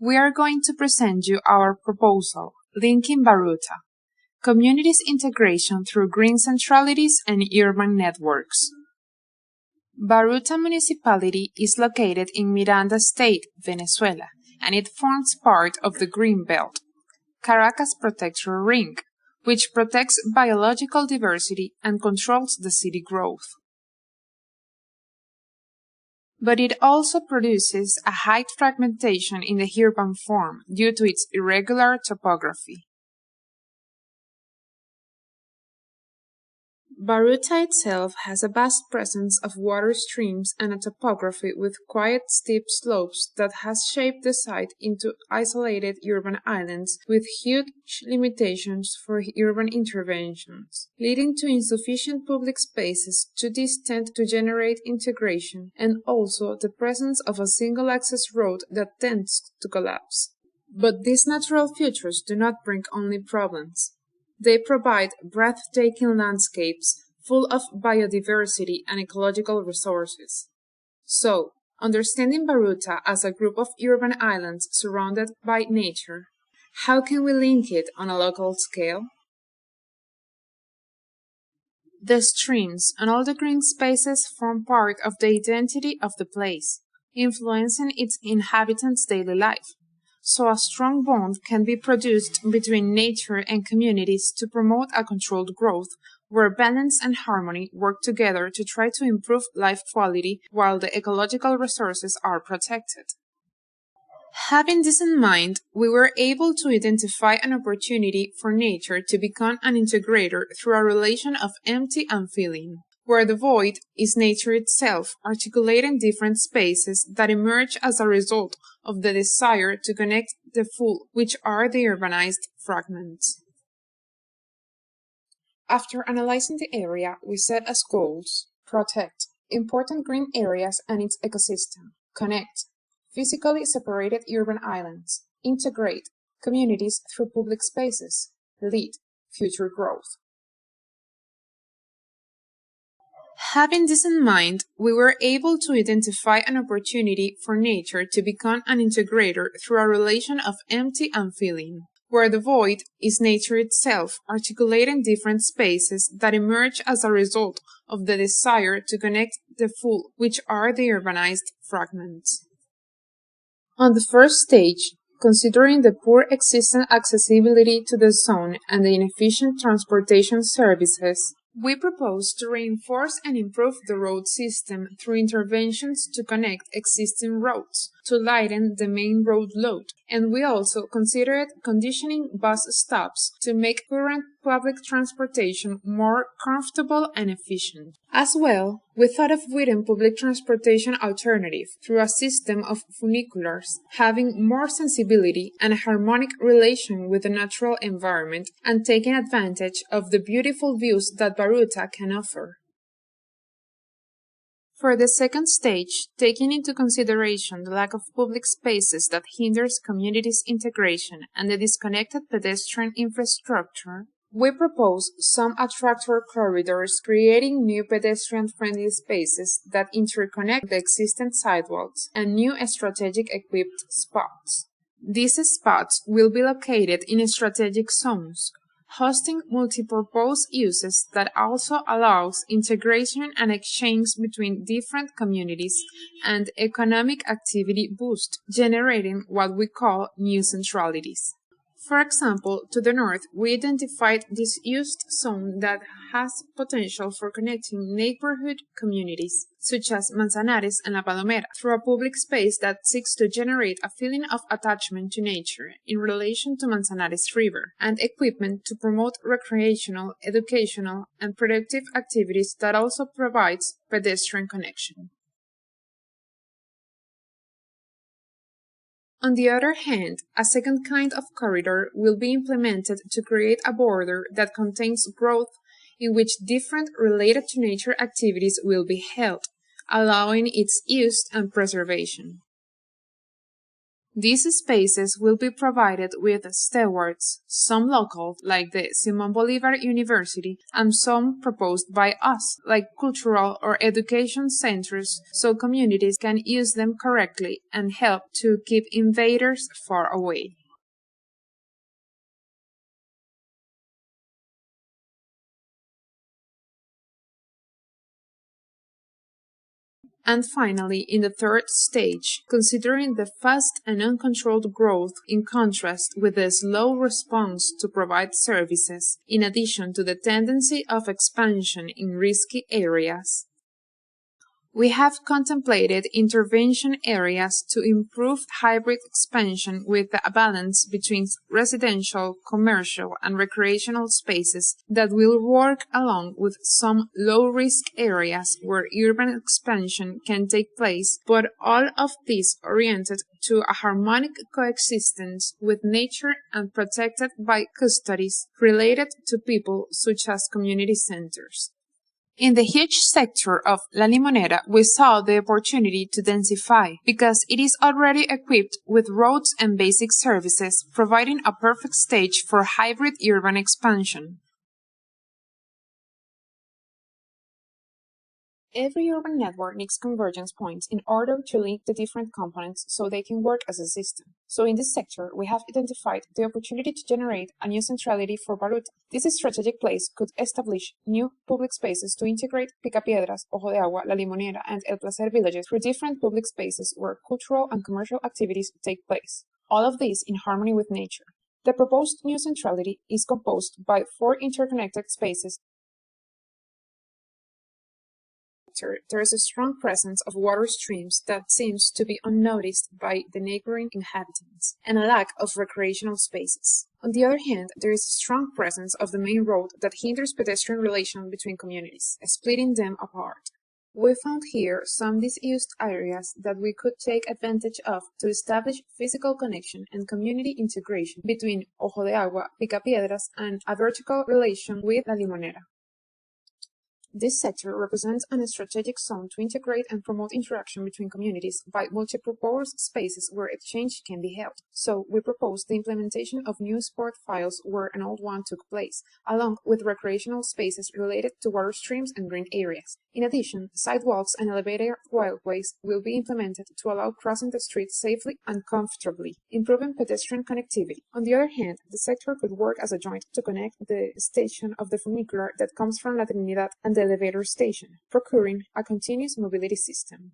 We are going to present you our proposal, linking Baruta, communities integration through green centralities and urban networks. Baruta municipality is located in Miranda State, Venezuela, and it forms part of the Green Belt, Caracas Protector Ring, which protects biological diversity and controls the city growth. But it also produces a high fragmentation in the urban form due to its irregular topography. Baruta itself has a vast presence of water streams and a topography with quiet steep slopes that has shaped the site into isolated urban islands with huge limitations for urban interventions, leading to insufficient public spaces too distant to generate integration, and also the presence of a single access road that tends to collapse. But these natural features do not bring only problems. They provide breathtaking landscapes full of biodiversity and ecological resources. So, understanding Baruta as a group of urban islands surrounded by nature, how can we link it on a local scale? The streams and all the green spaces form part of the identity of the place, influencing its inhabitants' daily life. So a strong bond can be produced between nature and communities to promote a controlled growth where balance and harmony work together to try to improve life quality while the ecological resources are protected. Having this in mind, we were able to identify an opportunity for nature to become an integrator through a relation of empty and filling, where the void is nature itself, articulating different spaces that emerge as a result of the desire to connect the full, which are the urbanized fragments. After analyzing the area, we set as goals: protect important green areas and its ecosystem, connect physically separated urban islands, integrate communities through public spaces, lead future growth. Having this in mind, we were able to identify an opportunity for nature to become an integrator through a relation of empty and filling, where the void is nature itself, articulating different spaces that emerge as a result of the desire to connect the full, which are the urbanized fragments. On the first stage, considering the poor existing accessibility to the zone and the inefficient transportation services, we propose to reinforce and improve the road system through interventions to connect existing roads, to lighten the main road load, and we also considered conditioning bus stops to make current public transportation more comfortable and efficient. As well, we thought of wooden public transportation alternative through a system of funiculars, having more sensibility and a harmonic relation with the natural environment and taking advantage of the beautiful views that Baruta can offer. For the second stage, taking into consideration the lack of public spaces that hinders communities' integration and the disconnected pedestrian infrastructure, we propose some attractor corridors creating new pedestrian-friendly spaces that interconnect the existing sidewalks and new strategic equipped spots. These spots will be located in strategic zones, hosting multipurpose uses that also allows integration and exchange between different communities and economic activity boost, generating what we call new centralities. For example, to the north, we identified this used zone that has potential for connecting neighborhood communities, such as Manzanares and La Palomera, through a public space that seeks to generate a feeling of attachment to nature in relation to Manzanares River, and equipment to promote recreational, educational, and productive activities that also provides pedestrian connection. On the other hand, a second kind of corridor will be implemented to create a border that contains growth in which different related to nature activities will be held, allowing its use and preservation. These spaces will be provided with stewards, some local, like the Simón Bolívar University, and some proposed by us, like cultural or education centers, so communities can use them correctly and help to keep invaders far away. And finally, in the third stage, considering the fast and uncontrolled growth in contrast with the slow response to provide services, in addition to the tendency of expansion in risky areas, we have contemplated intervention areas to improve hybrid expansion with a balance between residential, commercial, and recreational spaces that will work along with some low-risk areas where urban expansion can take place, but all of this oriented to a harmonic coexistence with nature and protected by custodies related to people such as community centers. In the huge sector of La Limonera, we saw the opportunity to densify because it is already equipped with roads and basic services, providing a perfect stage for hybrid urban expansion. Every urban network needs convergence points in order to link the different components so they can work as a system. So in this sector, we have identified the opportunity to generate a new centrality for Baruta. This strategic place could establish new public spaces to integrate Picapiedras, Ojo de Agua, La Limonera, and El Placer villages through different public spaces where cultural and commercial activities take place. All of this in harmony with nature. The proposed new centrality is composed by 4 interconnected spaces. There is a strong presence of water streams that seems to be unnoticed by the neighboring inhabitants, and a lack of recreational spaces. On the other hand, there is a strong presence of the main road that hinders pedestrian relations between communities, splitting them apart. We found here some disused areas that we could take advantage of to establish physical connection and community integration between Ojo de Agua, Picapiedras, and a vertical relation with La Limonera. This sector represents a strategic zone to integrate and promote interaction between communities by multi-purpose spaces where exchange can be held. So, we propose the implementation of new sport files where an old one took place, along with recreational spaces related to water streams and green areas. In addition, sidewalks and elevated walkways will be implemented to allow crossing the street safely and comfortably, improving pedestrian connectivity. On the other hand, the sector could work as a joint to connect the station of the funicular that comes from La Trinidad and the elevator station, procuring a continuous mobility system.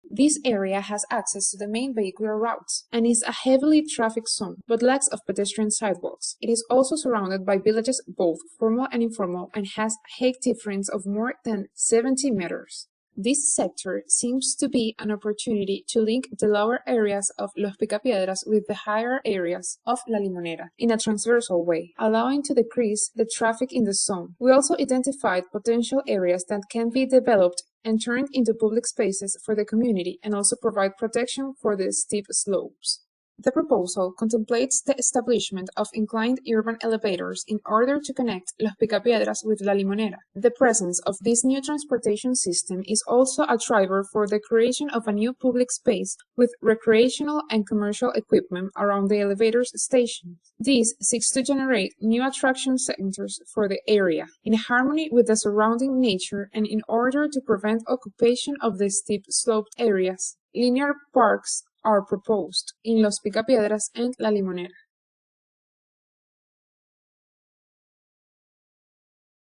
This area has access to the main vehicular routes and is a heavily trafficked zone, but lacks of pedestrian sidewalks. It is also surrounded by villages, both formal and informal, and has a height difference of more than 70 meters. This sector seems to be an opportunity to link the lower areas of Los Picapiedras with the higher areas of La Limonera in a transversal way, allowing to decrease the traffic in the zone. We also identified potential areas that can be developed and turned into public spaces for the community and also provide protection for the steep slopes. The proposal contemplates the establishment of inclined urban elevators in order to connect Los Picapiedras with La Limonera. The presence of this new transportation system is also a driver for the creation of a new public space with recreational and commercial equipment around the elevators station. This seeks to generate new attraction centers for the area, in harmony with the surrounding nature and in order to prevent occupation of the steep sloped areas. Linear parks are proposed in Los Picapiedras and La Limonera.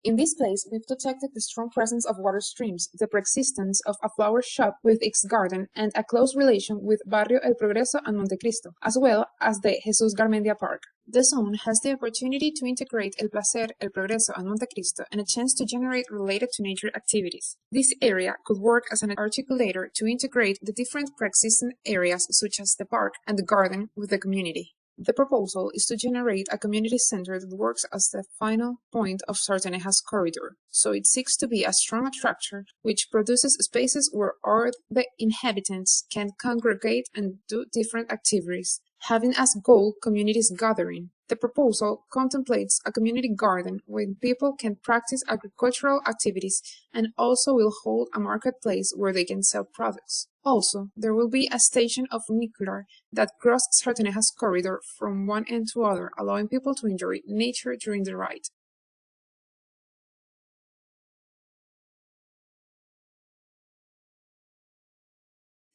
In this place, we've detected the strong presence of water streams, the preexistence of a flower shop with its garden, and a close relation with Barrio El Progreso and Montecristo, as well as the Jesus Garmendia Park. The zone has the opportunity to integrate El Placer, El Progreso, and Montecristo, and a chance to generate related to nature activities. This area could work as an articulator to integrate the different preexisting areas such as the park and the garden with the community. The proposal is to generate a community center that works as the final point of Sarteneja's corridor, so it seeks to be a strong attractor which produces spaces where all the inhabitants can congregate and do different activities, having as goal communities gathering. The proposal contemplates a community garden where people can practice agricultural activities and also will hold a marketplace where they can sell products. Also, there will be a station of funicular that crosses Sarteneja's corridor from one end to other, allowing people to enjoy nature during the ride.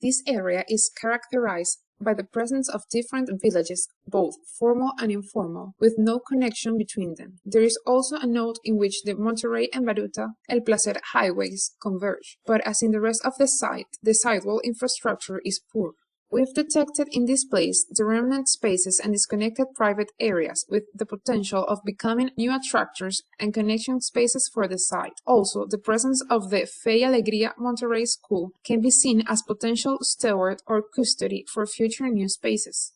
This area is characterized by the presence of different villages, both formal and informal, with no connection between them. There is also a node in which the Monterrey and Baruta El Placer highways converge, but as in the rest of the sidewall infrastructure is poor. We've detected in this place the remnant spaces and disconnected private areas with the potential of becoming new attractors and connection spaces for the site. Also, the presence of the Fe y Alegría Monterrey School can be seen as potential steward or custody for future new spaces.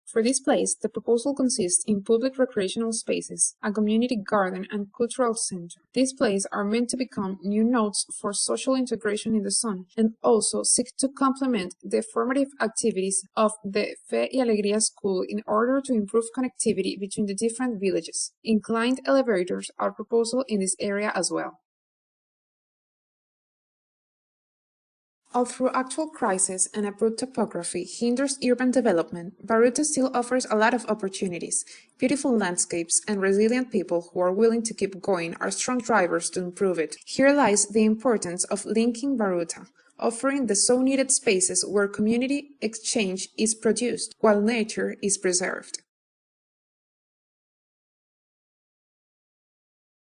For this place, the proposal consists in public recreational spaces, a community garden and cultural center. These places are meant to become new nodes for social integration in the zone and also seek to complement the formative activities of the Fe y Alegría school in order to improve connectivity between the different villages. Inclined elevators are proposed in this area as well. Although actual crisis and abrupt topography hinders urban development, Baruta still offers a lot of opportunities. Beautiful landscapes and resilient people who are willing to keep going are strong drivers to improve it. Here lies the importance of linking Baruta, offering the so needed spaces where community exchange is produced, while nature is preserved.